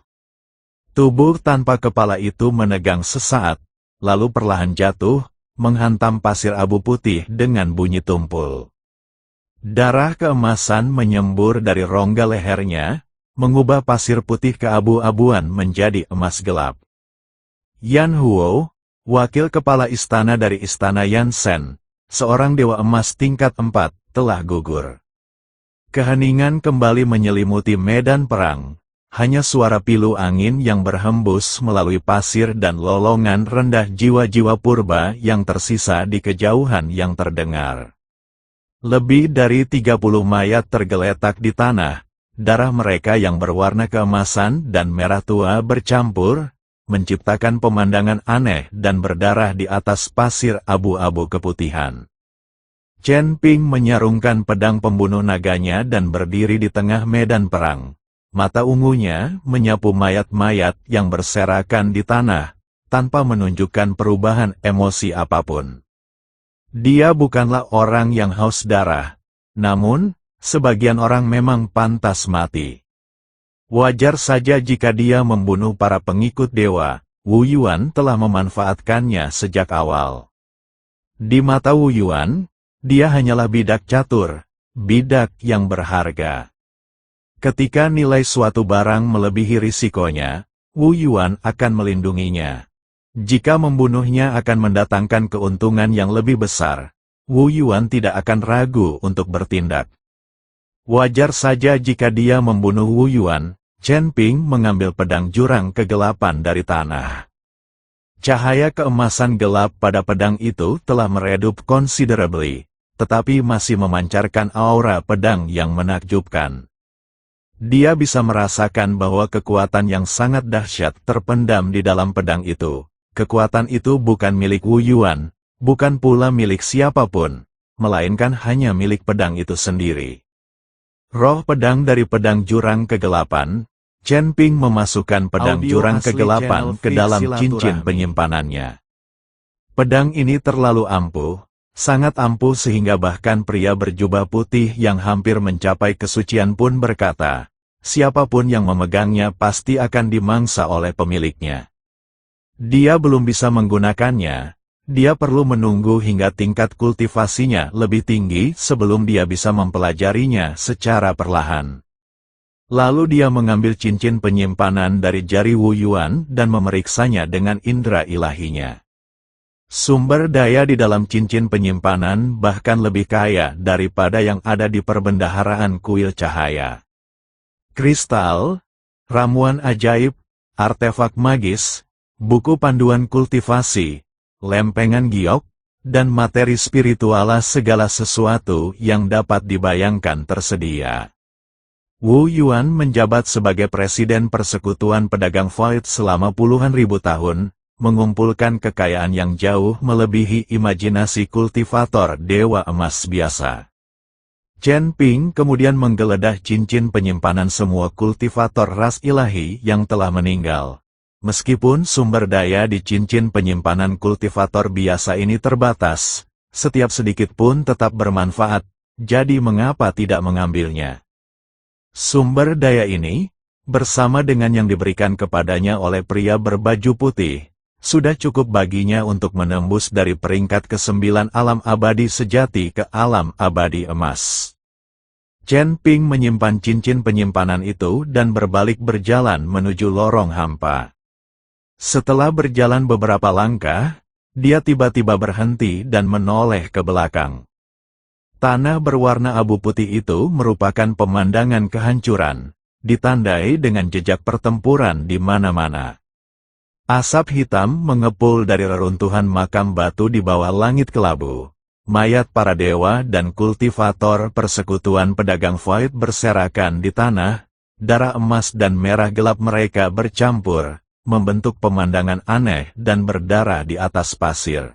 Tubuh tanpa kepala itu menegang sesaat, lalu perlahan jatuh, menghantam pasir abu putih dengan bunyi tumpul. Darah keemasan menyembur dari rongga lehernya, mengubah pasir putih keabu-abuan menjadi emas gelap. Yan Huo, wakil kepala istana dari Istana Yansen, seorang dewa emas tingkat 4, telah gugur. Keheningan kembali menyelimuti medan perang, hanya suara pilu angin yang berhembus melalui pasir dan lolongan rendah jiwa-jiwa purba yang tersisa di kejauhan yang terdengar. Lebih dari 30 mayat tergeletak di tanah, darah mereka yang berwarna keemasan dan merah tua bercampur, menciptakan pemandangan aneh dan berdarah di atas pasir abu-abu keputihan. Chen Ping menyarungkan pedang pembunuh naganya dan berdiri di tengah medan perang. Mata ungunya menyapu mayat-mayat yang berserakan di tanah, tanpa menunjukkan perubahan emosi apapun. Dia bukanlah orang yang haus darah, namun, sebagian orang memang pantas mati. Wajar saja jika dia membunuh para pengikut dewa, Wu Yuan telah memanfaatkannya sejak awal. Di mata Wu Yuan, dia hanyalah bidak catur, bidak yang berharga. Ketika nilai suatu barang melebihi risikonya, Wu Yuan akan melindunginya. Jika membunuhnya akan mendatangkan keuntungan yang lebih besar, Wu Yuan tidak akan ragu untuk bertindak. Wajar saja jika dia membunuh Wu Yuan. Chen Ping mengambil pedang jurang kegelapan dari tanah. Cahaya keemasan gelap pada pedang itu telah meredup considerably, tetapi masih memancarkan aura pedang yang menakjubkan. Dia bisa merasakan bahwa kekuatan yang sangat dahsyat terpendam di dalam pedang itu. Kekuatan itu bukan milik Wu Yuan, bukan pula milik siapapun, melainkan hanya milik pedang itu sendiri. Roh pedang dari pedang jurang kegelapan, Chen Ping memasukkan pedang jurang kegelapan ke dalam cincin penyimpanannya. Pedang ini terlalu ampuh, sangat ampuh sehingga bahkan pria berjubah putih yang hampir mencapai kesucian pun berkata, siapapun yang memegangnya pasti akan dimangsa oleh pemiliknya. Dia belum bisa menggunakannya, dia perlu menunggu hingga tingkat kultivasinya lebih tinggi sebelum dia bisa mempelajarinya secara perlahan. Lalu dia mengambil cincin penyimpanan dari jari Wu Yuan dan memeriksanya dengan indera ilahinya. Sumber daya di dalam cincin penyimpanan bahkan lebih kaya daripada yang ada di perbendaharaan kuil cahaya. Kristal, ramuan ajaib, artefak magis, buku panduan kultivasi, lempengan giok, dan materi spirituala segala sesuatu yang dapat dibayangkan tersedia. Wu Yuan menjabat sebagai presiden persekutuan pedagang Void selama puluhan ribu tahun, mengumpulkan kekayaan yang jauh melebihi imajinasi kultivator dewa emas biasa. Chen Ping kemudian menggeledah cincin penyimpanan semua kultivator ras ilahi yang telah meninggal. Meskipun sumber daya di cincin penyimpanan kultivator biasa ini terbatas, setiap sedikit pun tetap bermanfaat, jadi mengapa tidak mengambilnya? Sumber daya ini, bersama dengan yang diberikan kepadanya oleh pria berbaju putih, sudah cukup baginya untuk menembus dari peringkat ke-9 alam abadi sejati ke alam abadi emas. Chen Ping menyimpan cincin penyimpanan itu dan berbalik berjalan menuju lorong hampa. Setelah berjalan beberapa langkah, dia tiba-tiba berhenti dan menoleh ke belakang. Tanah berwarna abu putih itu merupakan pemandangan kehancuran, ditandai dengan jejak pertempuran di mana-mana. Asap hitam mengepul dari reruntuhan makam batu di bawah langit kelabu. Mayat para dewa dan kultivator persekutuan pedagang Void berserakan di tanah, darah emas dan merah gelap mereka bercampur, membentuk pemandangan aneh dan berdarah di atas pasir.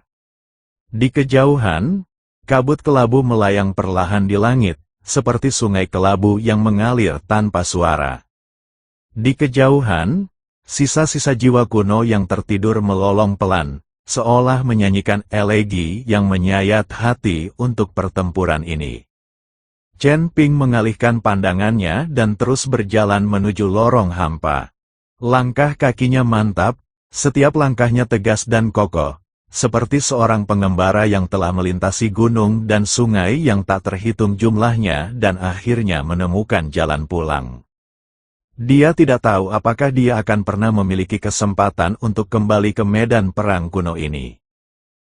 Di kejauhan, kabut kelabu melayang perlahan di langit, seperti sungai kelabu yang mengalir tanpa suara. Di kejauhan, sisa-sisa jiwa kuno yang tertidur melolong pelan, seolah menyanyikan elegi yang menyayat hati untuk pertempuran ini. Chen Ping mengalihkan pandangannya dan terus berjalan menuju lorong hampa. Langkah kakinya mantap, setiap langkahnya tegas dan kokoh, seperti seorang pengembara yang telah melintasi gunung dan sungai yang tak terhitung jumlahnya dan akhirnya menemukan jalan pulang. Dia tidak tahu apakah dia akan pernah memiliki kesempatan untuk kembali ke medan perang kuno ini.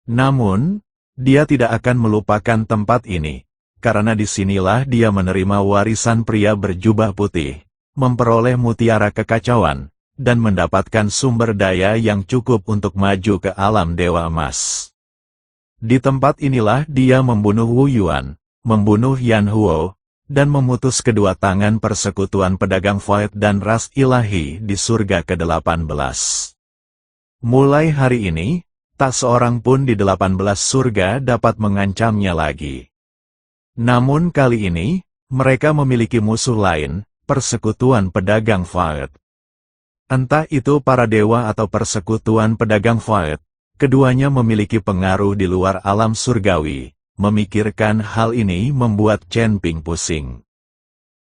Namun, dia tidak akan melupakan tempat ini, karena disinilah dia menerima warisan pria berjubah putih, memperoleh mutiara kekacauan, dan mendapatkan sumber daya yang cukup untuk maju ke alam dewa emas. Di tempat inilah dia membunuh Wu Yuan, membunuh Yan Huo, dan memutus kedua tangan persekutuan pedagang Void dan ras ilahi di surga ke-18. Mulai hari ini, tak seorang pun di 18 surga dapat mengancamnya lagi. Namun kali ini, mereka memiliki musuh lain, persekutuan pedagang Void. Entah itu para dewa atau persekutuan pedagang Void, keduanya memiliki pengaruh di luar alam surgawi. Memikirkan hal ini membuat Chen Ping pusing.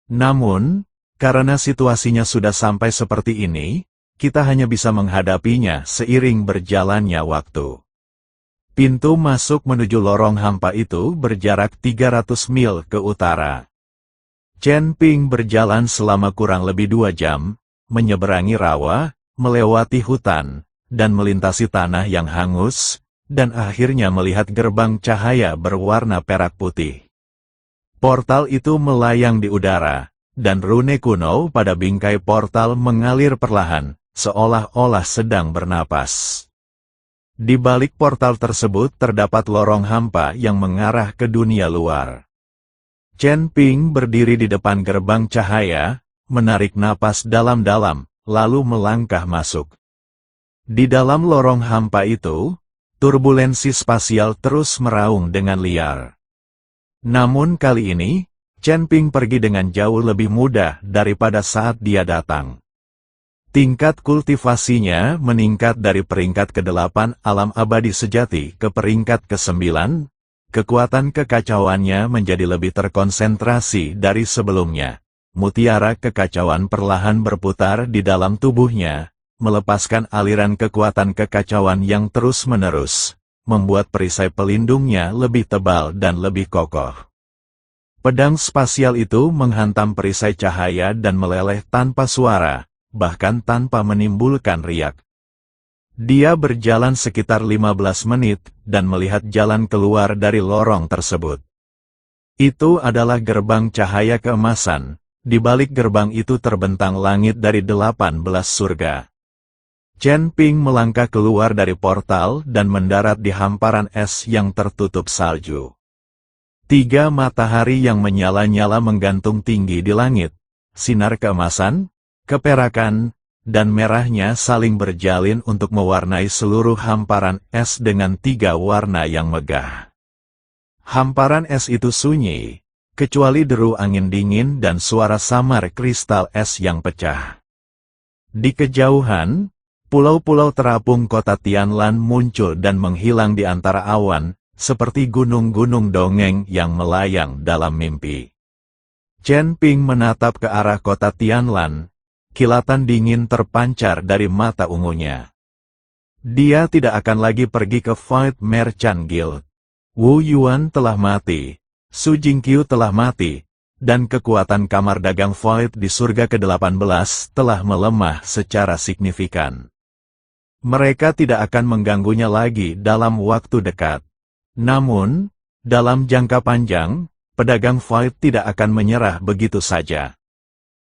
Namun, karena situasinya sudah sampai seperti ini, kita hanya bisa menghadapinya seiring berjalannya waktu. Pintu masuk menuju lorong hampa itu berjarak 300 mil ke utara. Chen Ping berjalan selama kurang lebih 2 jam, menyeberangi rawa, melewati hutan, dan melintasi tanah yang hangus, dan akhirnya melihat gerbang cahaya berwarna perak putih. Portal itu melayang di udara, dan rune kuno pada bingkai portal mengalir perlahan, seolah-olah sedang bernapas. Di balik portal tersebut terdapat lorong hampa yang mengarah ke dunia luar. Chen Ping berdiri di depan gerbang cahaya, menarik napas dalam-dalam, lalu melangkah masuk. Di dalam lorong hampa itu, turbulensi spasial terus meraung dengan liar. Namun kali ini, Chen Ping pergi dengan jauh lebih mudah daripada saat dia datang. Tingkat kultivasinya meningkat dari peringkat ke-8 alam abadi sejati ke peringkat ke-9, kekuatan kekacauannya menjadi lebih terkonsentrasi dari sebelumnya. Mutiara kekacauan perlahan berputar di dalam tubuhnya, melepaskan aliran kekuatan kekacauan yang terus-menerus, membuat perisai pelindungnya lebih tebal dan lebih kokoh. Pedang spasial itu menghantam perisai cahaya dan meleleh tanpa suara, bahkan tanpa menimbulkan riak. Dia berjalan sekitar 15 menit dan melihat jalan keluar dari lorong tersebut. Itu adalah gerbang cahaya keemasan. Di balik gerbang itu terbentang langit dari 18 surga. Chen Ping melangkah keluar dari portal dan mendarat di hamparan es yang tertutup salju. 3 matahari yang menyala-nyala menggantung tinggi di langit. Sinar keemasan, keperakan, dan merahnya saling berjalin untuk mewarnai seluruh hamparan es dengan 3 warna yang megah. Hamparan es itu sunyi, kecuali deru angin dingin dan suara samar kristal es yang pecah. Di kejauhan, pulau-pulau terapung kota Tianlan muncul dan menghilang di antara awan, seperti gunung-gunung dongeng yang melayang dalam mimpi. Chen Ping menatap ke arah kota Tianlan. Kilatan dingin terpancar dari mata ungunya. Dia tidak akan lagi pergi ke Fight Merchant Guild. Wu Yuan telah mati, Su Jingqiu telah mati, dan kekuatan kamar dagang Void di surga ke-18 telah melemah secara signifikan. Mereka tidak akan mengganggunya lagi dalam waktu dekat. Namun, dalam jangka panjang, pedagang Void tidak akan menyerah begitu saja.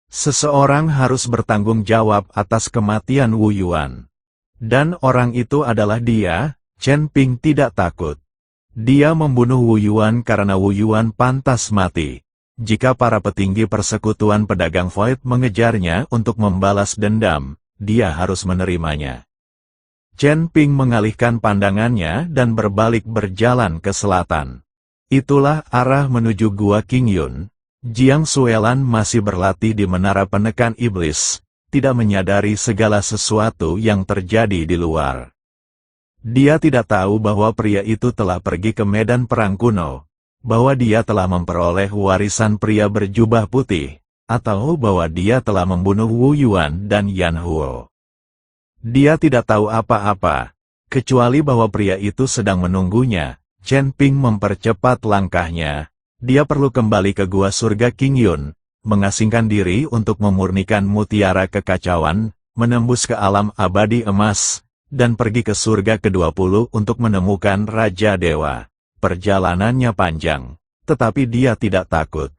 Seseorang harus bertanggung jawab atas kematian Wu Yuan. Dan orang itu adalah dia. Chen Ping tidak takut. Dia membunuh Wu Yuan karena Wu Yuan pantas mati. Jika para petinggi persekutuan pedagang Void mengejarnya untuk membalas dendam, dia harus menerimanya. Chen Ping mengalihkan pandangannya dan berbalik berjalan ke selatan. Itulah arah menuju Gua Qingyun. Jiang Suelan masih berlatih di menara penekan iblis, tidak menyadari segala sesuatu yang terjadi di luar. Dia tidak tahu bahwa pria itu telah pergi ke medan perang kuno, bahwa dia telah memperoleh warisan pria berjubah putih, atau bahwa dia telah membunuh Wu Yuan dan Yan Huo. Dia tidak tahu apa-apa, kecuali bahwa pria itu sedang menunggunya. Chen Ping mempercepat langkahnya. Dia perlu kembali ke Gua Surga Qingyun, mengasingkan diri untuk memurnikan mutiara kekacauan, menembus ke alam abadi emas, dan pergi ke surga ke-20 untuk menemukan Raja Dewa. Perjalanannya panjang, tetapi dia tidak takut.